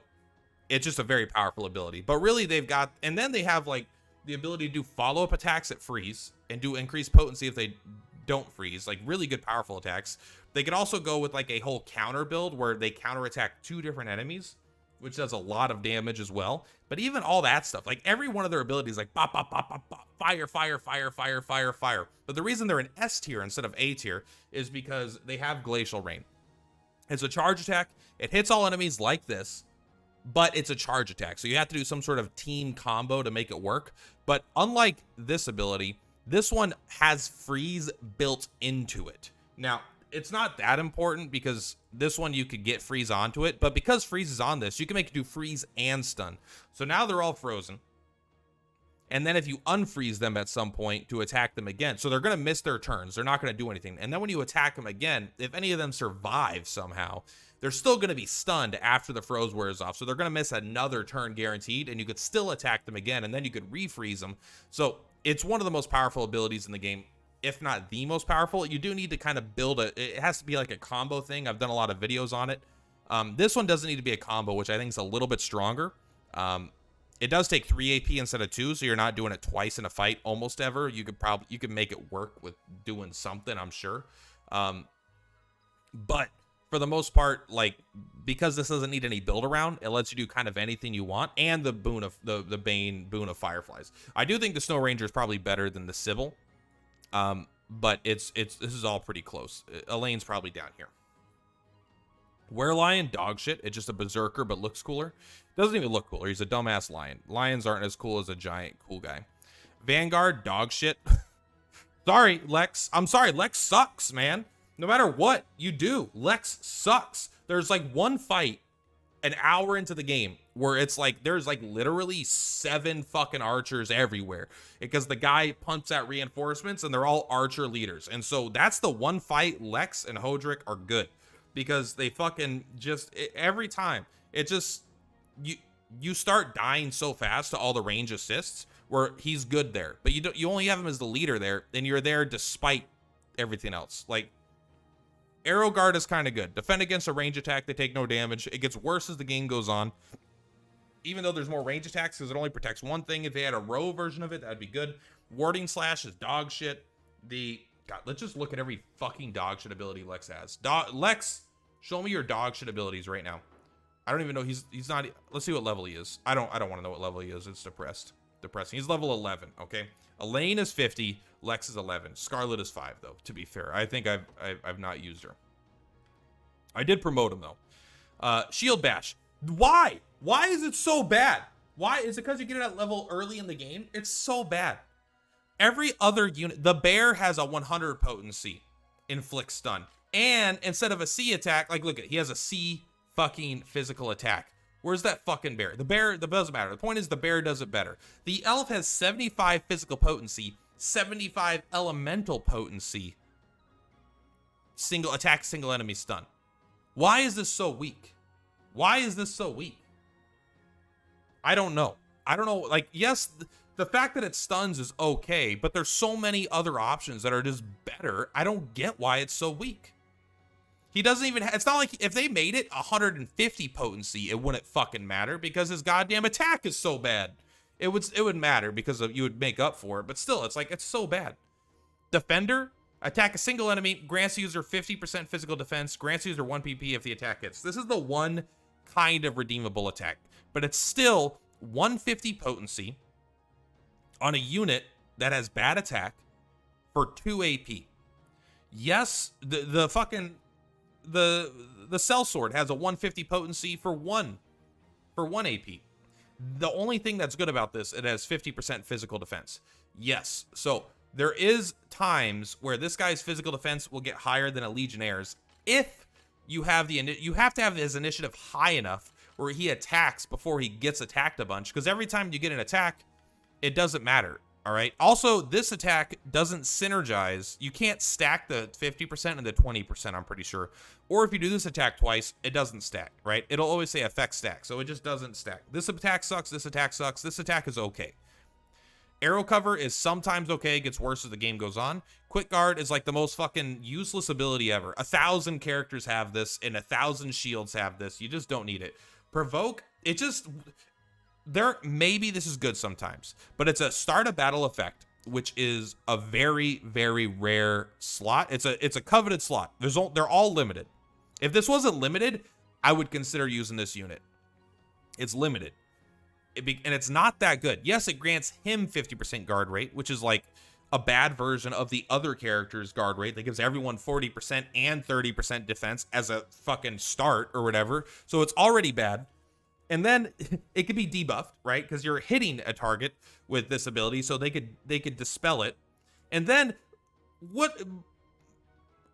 it's just a very powerful ability. But really they've got, and then they have like the ability to do follow-up attacks that freeze and do increased potency if they don't freeze, like really good powerful attacks. They could also go with like a whole counter build where they counterattack 2 different enemies, which does a lot of damage as well. But even all that stuff, like every one of their abilities, like bop, bop, bop, bop, bop, fire, fire, fire, fire, fire, fire. But the reason they're an S tier instead of A tier is because they have Glacial Rain. It's a charge attack. It hits all enemies like this, but it's a charge attack. So you have to do some sort of team combo to make it work. But unlike this ability, this one has freeze built into it. Now, it's not that important because this one you could get freeze onto it, but because freeze is on this, you can make it do freeze and stun. So now they're all frozen. And then if you unfreeze them at some point to attack them again, so they're going to miss their turns. They're not going to do anything. And then when you attack them again, if any of them survive somehow, they're still going to be stunned after the froze wears off. So they're going to miss another turn guaranteed, and you could still attack them again, and then you could refreeze them. So it's one of the most powerful abilities in the game, if not the most powerful. You do need to kind of build it has to be like a combo thing. I've done a lot of videos on it. This one doesn't need to be a combo, which I think is a little bit stronger. It does take 3 AP instead of 2, so you're not doing it twice in a fight almost ever. You could make it work with doing something, I'm sure. But for the most part, like, because this doesn't need any build around, it lets you do kind of anything you want, and the boon of the Bane boon of Fireflies. I do think the Snow Ranger is probably better than the Sibyl. But this is all pretty close. Elaine's probably down here. Werelion, dog shit. It's just a berserker, but looks cooler. Doesn't even look cooler. He's a dumbass lion. Lions aren't as cool as a giant cool guy. Vanguard, dog shit. Sorry, Lex. I'm sorry. Lex sucks, man. No matter what you do, Lex sucks. There's like one fight an hour into the game where it's like there's like literally 7 fucking archers everywhere because the guy pumps out reinforcements and they're all archer leaders. And so that's the one fight Lex and Hodrick are good because they fucking just every time it just you start dying so fast to all the range assists where he's good there, but you only have him as the leader there, and you're there despite everything else. Like Arrow Guard is kind of good. Defend against a range attack, they take no damage. It gets worse as the game goes on, even though there's more range attacks because it only protects one thing. If they had a row version of it, that'd be good. Warding Slash is dog shit. God, let's just look at every fucking dog shit ability Lex has. Lex, show me your dog shit abilities right now. I don't even know. He's not. Let's see what level he is. I don't want to know what level he is. It's depressing. He's level 11. Okay. Elaine is 50. Lex is 11. Scarlet is 5 though. To be fair, I think I've not used her. I did promote him though. Shield Bash. Why? Why is it so bad? Why is it because you get it at level early in the game? It's so bad. Every other unit, the bear has a 100 potency, inflict stun, and instead of a C attack, like look at, he has a C fucking physical attack. Where's that fucking bear? The bear, that doesn't matter. The point is the bear does it better. The elf has 75 physical potency, 75 elemental potency, single attack, single enemy stun. Why is this so weak? Why is this so weak? I don't know. I don't know. Like, yes, the fact that it stuns is okay, but there's so many other options that are just better. I don't get why it's so weak. He doesn't even it's not like if they made it 150 potency, it wouldn't fucking matter because his goddamn attack is so bad. It would matter because you would make up for it, but still, it's like, it's so bad. Defender, attack a single enemy, grants the user 50% physical defense, grants the user 1 PP if the attack hits. This is the one kind of redeemable attack, but it's still 150 potency on a unit that has bad attack for 2 AP. Yes, the fucking the sellsword has a 150 potency for 1 AP. The only thing that's good about this, it has 50% physical defense. Yes, so there is times where this guy's physical defense will get higher than a Legionnaire's if you have to have his initiative high enough where he attacks before he gets attacked a bunch, because every time you get an attack, it doesn't matter. All right. Also, this attack doesn't synergize. You can't stack the 50% and the 20%, I'm pretty sure. Or if you do this attack twice, it doesn't stack, right? It'll always say effect stack, so it just doesn't stack. This attack sucks. This attack sucks. This attack is okay. Arrow cover is sometimes okay. It gets worse as the game goes on. Quick guard is like the most fucking useless ability ever. 1,000 characters have this, and 1,000 shields have this. You just don't need it. Provoke, it just... maybe this is good sometimes, but it's a start a battle effect, which is a very, very rare slot. It's a coveted slot. They're all limited. If this wasn't limited, I would consider using this unit. It's limited. And it's not that good. Yes, it grants him 50% guard rate, which is like a bad version of the other character's guard rate that gives everyone 40% and 30% defense as a fucking start or whatever. So it's already bad. And then it could be debuffed, right? Because you're hitting a target with this ability, so they could dispel it. And then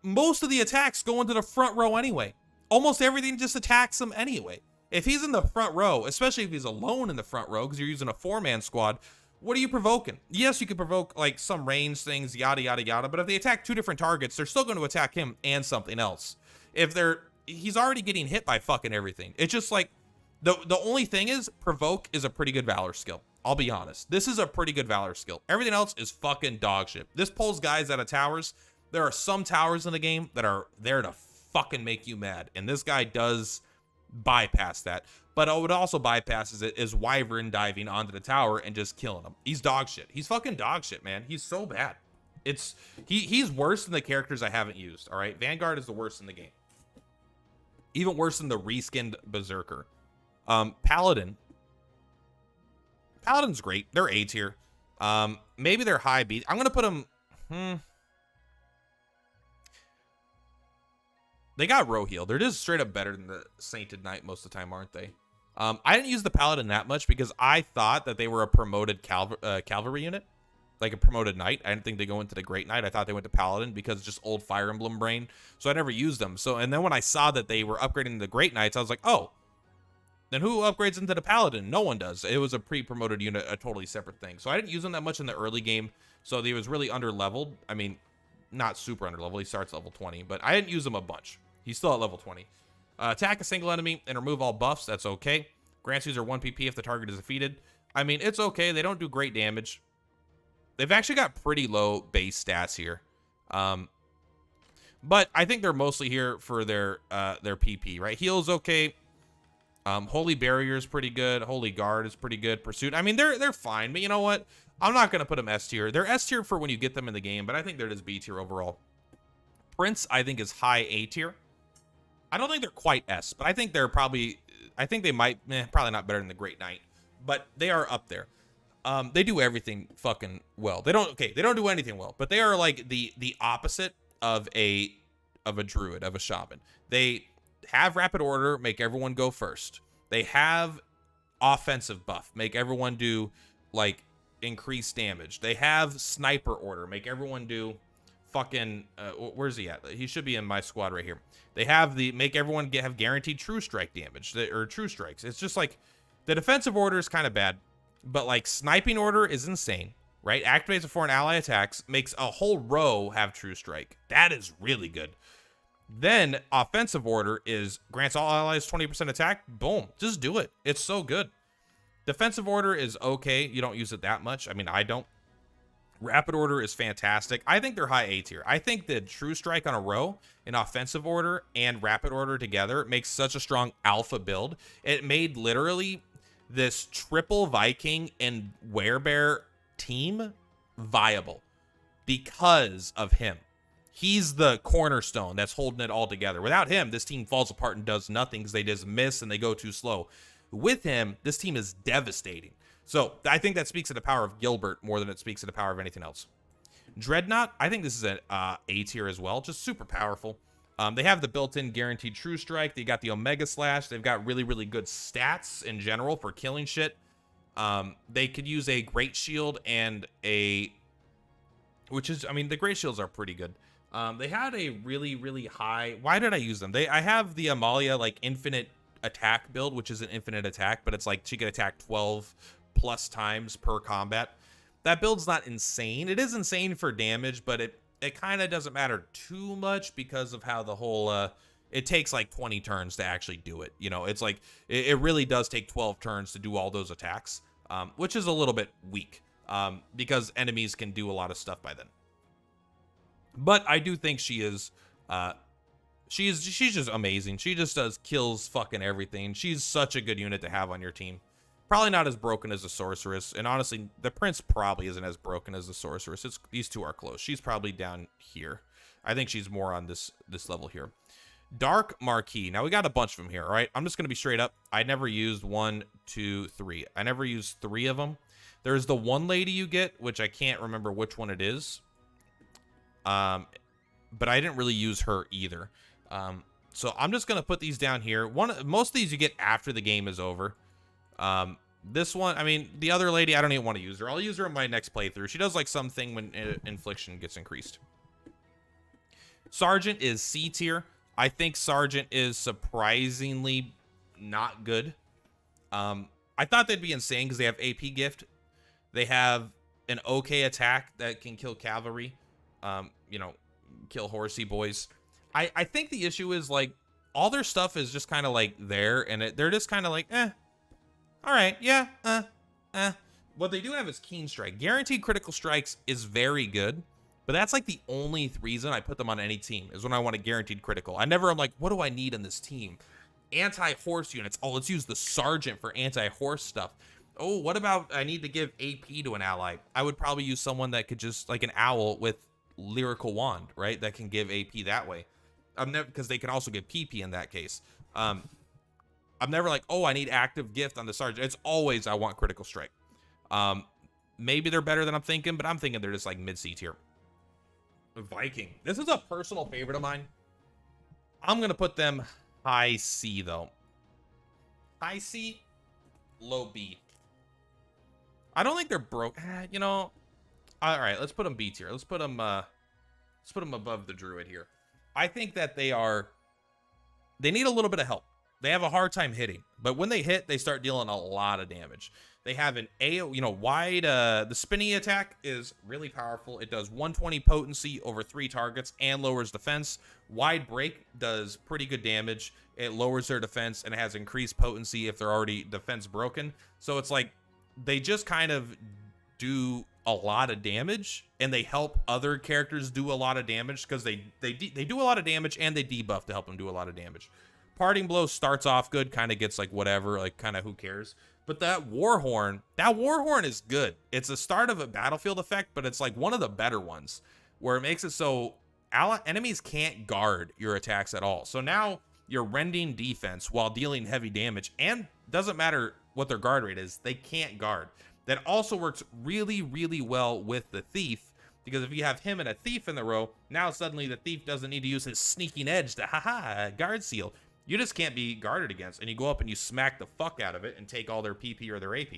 most of the attacks go into the front row anyway. Almost everything just attacks him anyway. If he's in the front row, especially if he's alone in the front row, because you're using a 4-man squad, what are you provoking? Yes, you could provoke like some range things, yada, yada, yada. But if they attack 2 different targets, they're still going to attack him and something else. He's already getting hit by fucking everything. It's just like, the only thing is, provoke is a pretty good valor skill. I'll be honest. This is a pretty good valor skill. Everything else is fucking dog shit. This pulls guys out of towers. There are some towers in the game that are there to fucking make you mad. And this guy does bypass that. But what also bypasses it is wyvern diving onto the tower and just killing him. He's dog shit. He's fucking dog shit, man. He's so bad. He's worse than the characters I haven't used, all right? Vanguard is the worst in the game. Even worse than the reskinned Berserker. Paladin's great. They're A tier. Maybe they're high B. I'm gonna put them. They got row heal. They're just straight up better than the Sainted Knight most of the time, aren't they? I didn't use the Paladin that much because I thought that they were a promoted Cavalry unit, like a promoted Knight. I didn't think they go into the Great Knight. I thought they went to Paladin because it's just old Fire Emblem brain. So I never used them. And then when I saw that they were upgrading the Great Knights, I was like, oh. Then who upgrades into the Paladin? No one does. It was a pre-promoted unit, a totally separate thing. So I didn't use him that much in the early game. So he was really under-leveled. I mean, not super under-leveled. He starts level 20, but I didn't use him a bunch. He's still at level 20. Attack a single enemy and remove all buffs. That's okay. Grants user 1 PP if the target is defeated. I mean, it's okay. They don't do great damage. They've actually got pretty low base stats here. But I think they're mostly here for their PP, right? Heal's okay. Holy Barrier is pretty good. Holy Guard is pretty good. Pursuit, I mean, they're fine. But you know what? I'm not going to put them S tier. They're S tier for when you get them in the game, but I think they're just B tier overall. Prince, I think, is high A tier. I don't think they're quite S, but I think they're probably, I think they might, probably not better than the Great Knight, but they are up there. They do everything fucking well. They don't do anything well, but they are like the opposite of a druid, of a shaman. They have rapid order, make everyone go first. They have offensive buff, make everyone do like increased damage. They have sniper order, make everyone do fucking where's he at? He should be in my squad right here. They have the make everyone have guaranteed true strike damage, or true strikes. It's just like the defensive order is kind of bad, but like sniping order is insane, right? Activates before an ally attacks, makes a whole row have true strike. That is really good. Then offensive order is grants all allies 20% attack. Boom, just do it. It's so good. Defensive order is okay. You don't use it that much. I mean, I don't. Rapid order is fantastic. I think they're high A tier. I think the true strike on a row in offensive order and rapid order together makes such a strong alpha build. It made literally this triple Viking and Werebear team viable because of him. He's the cornerstone that's holding it all together. Without him, this team falls apart and does nothing because they just miss and they go too slow. With him, this team is devastating. So I think that speaks to the power of Gilbert more than it speaks to the power of anything else. Dreadnought, I think this is an A tier as well. Just super powerful. They have the built-in guaranteed true strike. They got the Omega Slash. They've got really, really good stats in general for killing shit. They could use a Great Shield and a... Which is, I mean, the Great Shields are pretty good. They had a really, really high... Why did I use them? I have the Amalia, like, infinite attack build, which is an infinite attack, but it's like she can attack 12 plus times per combat. That build's not insane. It is insane for damage, but it kind of doesn't matter too much because of how the whole... it takes like 20 turns to actually do it. You know, it's like... It really does take 12 turns to do all those attacks, which is a little bit weak because enemies can do a lot of stuff by then. But I do think she is, she's just amazing. She just kills fucking everything. She's such a good unit to have on your team. Probably not as broken as the Sorceress. And honestly, the Prince probably isn't as broken as the Sorceress. These two are close. She's probably down here. I think she's more on this level here. Dark Marquis. Now we got a bunch of them here, all right? I'm just going to be straight up. I never used 1, 2, 3. I never used 3 of them. There's the one lady you get, which I can't remember which one it is. But I didn't really use her either. So I'm just going to put these down here. Most of these you get after the game is over. This one, I mean, the other lady, I don't even want to use her. I'll use her in my next playthrough. She does like something when infliction gets increased. Sergeant is C tier. I think Sergeant is surprisingly not good. I thought they'd be insane because they have AP gift. They have an okay attack that can kill cavalry. You know, kill horsey boys. I think the issue is like all their stuff is just kind of like there, and they're just kind of like, all right, yeah, What they do have is Keen Strike. Guaranteed critical strikes is very good, but that's like the only reason I put them on any team is when I want a guaranteed critical. I'm like, what do I need in this team? Anti-horse units. Oh, let's use the Sergeant for anti-horse stuff. Oh, what about I need to give AP to an ally? I would probably use someone that could just like an owl with lyrical wand, right? That can give AP that way. I'm never, because they can also give PP in that case. I'm never like, oh, I need active gift on the Sergeant. It's always I want critical strike. Maybe they're better than I'm thinking, but I'm thinking they're just like mid-C tier. Viking. This is a personal favorite of mine. I'm gonna put them high C though. High C, low B. I don't think they're broke. You know. All right, let's put them B tier. Let's put them above the Druid here. I think that they need a little bit of help. They have a hard time hitting. But when they hit, they start dealing a lot of damage. They have an wide, the spinny attack is really powerful. It does 120 potency over 3 targets and lowers defense. Wide break does pretty good damage. It lowers their defense and it has increased potency if they're already defense broken. So it's like they just kind of do a lot of damage, and they help other characters do a lot of damage because they do a lot of damage and they debuff to help them do a lot of damage. Parting Blow starts off good, kind of gets like whatever, like kind of who cares. But that Warhorn is good. It's the start of a battlefield effect, but it's like one of the better ones where it makes it so enemies can't guard your attacks at all. So now you're rending defense while dealing heavy damage, and doesn't matter what their guard rate is, they can't guard. That also works really, really well with the Thief, because if you have him and a Thief in the row, now suddenly the Thief doesn't need to use his sneaking edge to guard seal. You just can't be guarded against, and you go up and you smack the fuck out of it and take all their PP or their AP.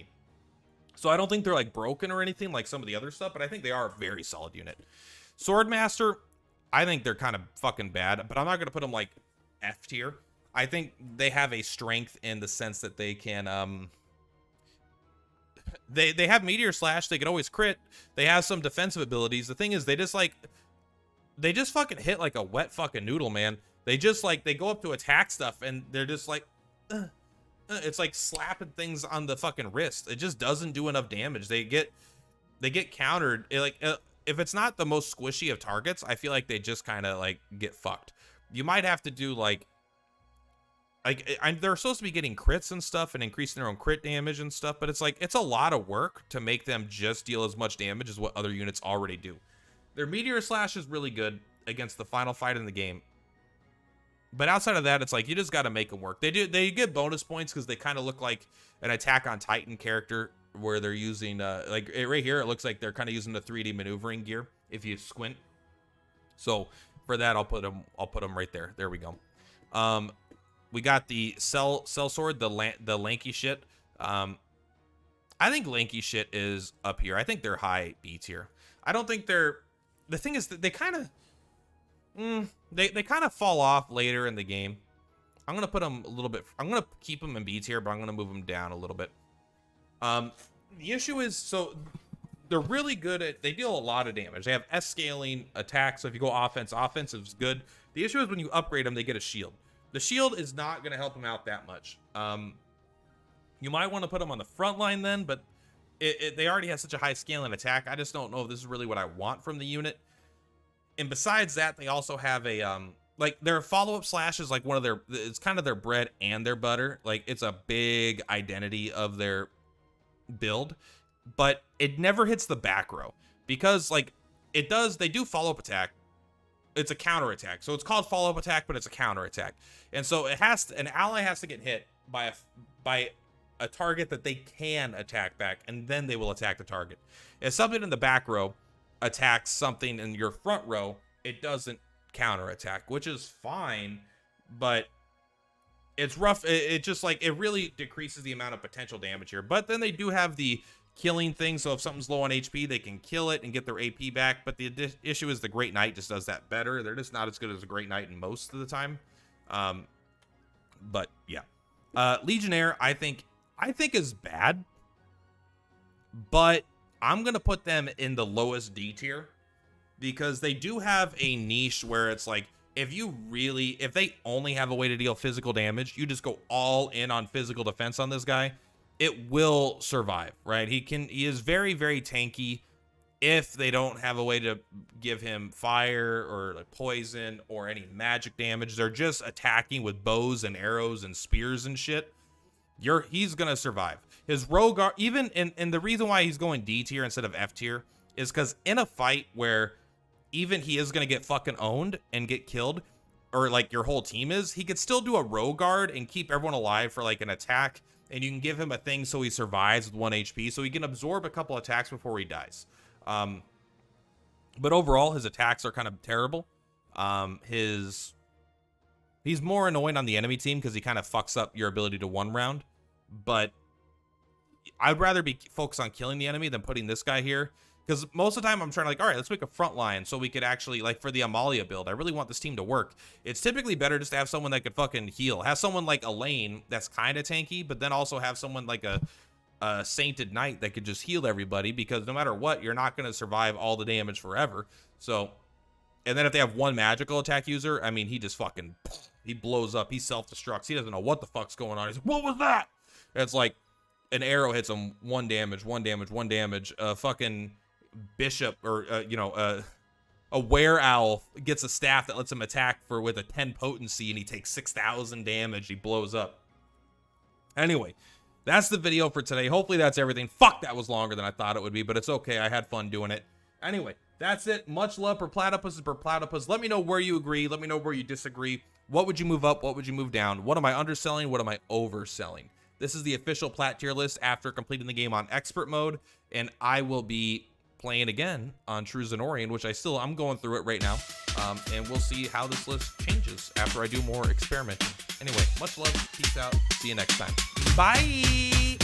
So I don't think they're like broken or anything like some of the other stuff, but I think they are a very solid unit. Swordmaster, I think they're kind of fucking bad, but I'm not going to put them like F tier. I think they have a strength in the sense that they can, they have Meteor Slash, they can always crit, they have some defensive abilities. The thing is, they just fucking hit like a wet fucking noodle, man. They just like, they go up to attack stuff and they're just like, it's like slapping things on the fucking wrist. It just doesn't do enough damage. They get countered. If it's not the most squishy of targets, I feel like they just kind of like get fucked. You might have to do they're supposed to be getting crits and stuff and increasing their own crit damage and stuff, but it's like, it's a lot of work to make them just deal as much damage as what other units already do. Their Meteor Slash is really good against the final fight in the game. But outside of that, it's like, you just got to make them work. They get bonus points because they kind of look like an Attack on Titan character where they're using, right here, it looks like they're kind of using the 3D maneuvering gear if you squint. So for that, I'll put them right there. There we go. We got the Cell Sword, the lanky shit. I think lanky shit is up here. I think they're high B tier. I don't think they're, the thing is that they kind of, they kind of fall off later in the game. I'm going to put them a little bit, I'm going to keep them in B tier, but I'm going to move them down a little bit. The issue is, so they're really good at, they deal a lot of damage. They have S scaling attack, so if you go offensive is good. The issue is when you upgrade them, they get a shield. The shield is not going to help them out that much. You might want to put them on the front line then, but they already have such a high scaling attack. I just don't know if this is really what I want from the unit. And besides that, they also have a, like their follow-up slash is like one of their, it's kind of their bread and their butter. Like it's a big identity of their build, but it never hits the back row because like it does, they do follow-up attack. It's a counter attack. So it's called follow-up attack, but it's a counter attack. And so it has to, an ally has to get hit by a target that they can attack back, and then they will attack the target. If something in the back row attacks something in your front row, it doesn't counter attack, which is fine, but it's rough. It just like, it really decreases the amount of potential damage here. But then they do have the killing thing, so if something's low on HP, they can kill it and get their AP back. But the issue is the Great Knight just does that better. They're just not as good as a Great Knight in most of the time. But yeah, Legionnaire, I think is bad, but I'm gonna put them in the lowest D tier because they do have a niche where it's like, if they only have a way to deal physical damage, you just go all in on physical defense on this guy, it will survive, right? He is very, very tanky if they don't have a way to give him fire or like poison or any magic damage. They're just attacking with bows and arrows and spears and shit. He's gonna survive. His rogue, even and the reason why he's going D tier instead of F tier is because in a fight where even he is gonna get fucking owned and get killed, or like your whole team is, he could still do a rogue guard and keep everyone alive for like an attack, and you can give him a thing so he survives with 1 HP, so he can absorb a couple attacks before he dies. But overall, his attacks are kind of terrible. He's more annoying on the enemy team because he kind of fucks up your ability to one round. But I'd rather be focused on killing the enemy than putting this guy here, Because most of the time I'm trying to like, all right, let's make a front line so we could actually, like for the Amalia build, I really want this team to work. It's typically better just to have someone that could fucking heal. Have someone like Elaine that's kind of tanky, but then also have someone like a Sainted Knight that could just heal everybody, because no matter what, you're not going to survive all the damage forever. So, and then if they have one magical attack user, I mean, he just fucking, he blows up. He self-destructs. He doesn't know what the fuck's going on. He's like, what was that? And it's like an arrow hits him, 1 damage, 1 damage, 1 damage. Fucking bishop or, you know, a Were-Owl gets a staff that lets him attack with a 10 potency, and he takes 6,000 damage. He blows up. Anyway, that's the video for today. Hopefully that's everything. Fuck, that was longer than I thought it would be, but it's okay. I had fun doing it. Anyway, that's it. Much love for Purplatypus. Let me know where you agree. Let me know where you disagree. What would you move up? What would you move down? What am I underselling? What am I overselling? This is the official Plat tier list after completing the game on expert mode, and I will be playing again on True Zenorian, which I'm going through it right now, and we'll see how this list changes after I do more experimenting. Anyway, much love. Peace out. See you next time. Bye.